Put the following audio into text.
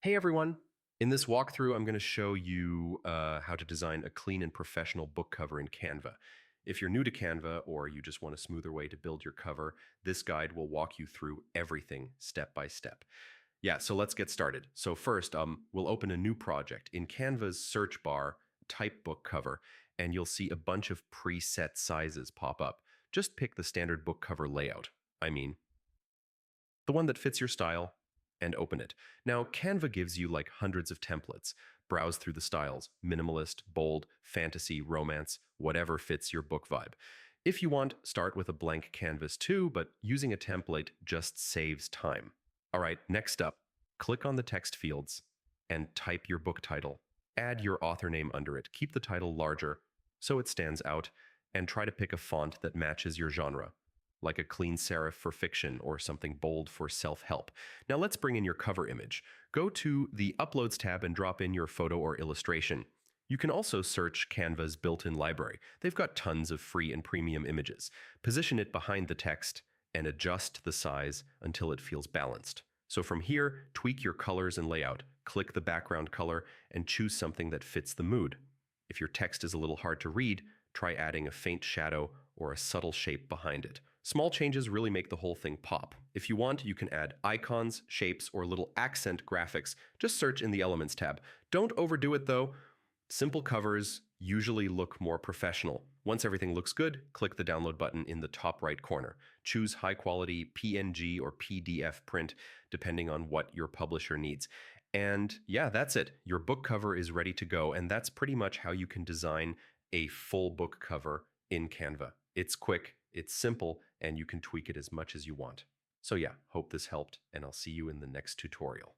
Hey everyone! In this walkthrough, I'm going to show you how to design a clean and professional book cover in Canva. If you're new to Canva or you just want a smoother way to build your cover, this guide will walk you through everything step by step. Yeah, so let's get started. So first, we'll open a new project. In Canva's search bar, type book cover, and you'll see a bunch of preset sizes pop up. Just pick the standard book cover layout. I mean, the one that fits your style, and open it. Now, Canva gives you like hundreds of templates. Browse through the styles: minimalist, bold, fantasy, romance, whatever fits your book vibe. If you want, start with a blank canvas too, but using a template just saves time. All right, next up, click on the text fields and type your book title. Add your author name under it. Keep the title larger so it stands out, and try to pick a font that matches your genre, like a clean serif for fiction or something bold for self-help. Now let's bring in your cover image. Go to the Uploads tab and drop in your photo or illustration. You can also search Canva's built-in library. They've got tons of free and premium images. Position it behind the text and adjust the size until it feels balanced. So from here, tweak your colors and layout. Click the background color and choose something that fits the mood. If your text is a little hard to read, try adding a faint shadow or a subtle shape behind it. Small changes really make the whole thing pop. If you want, you can add icons, shapes, or little accent graphics. Just search in the Elements tab. Don't overdo it though. Simple covers usually look more professional. Once everything looks good, click the download button in the top right corner. Choose high quality PNG or PDF print, depending on what your publisher needs. And yeah, that's it. Your book cover is ready to go, and that's pretty much how you can design a full book cover in Canva. It's quick, it's simple, and you can tweak it as much as you want. So yeah, hope this helped, and I'll see you in the next tutorial.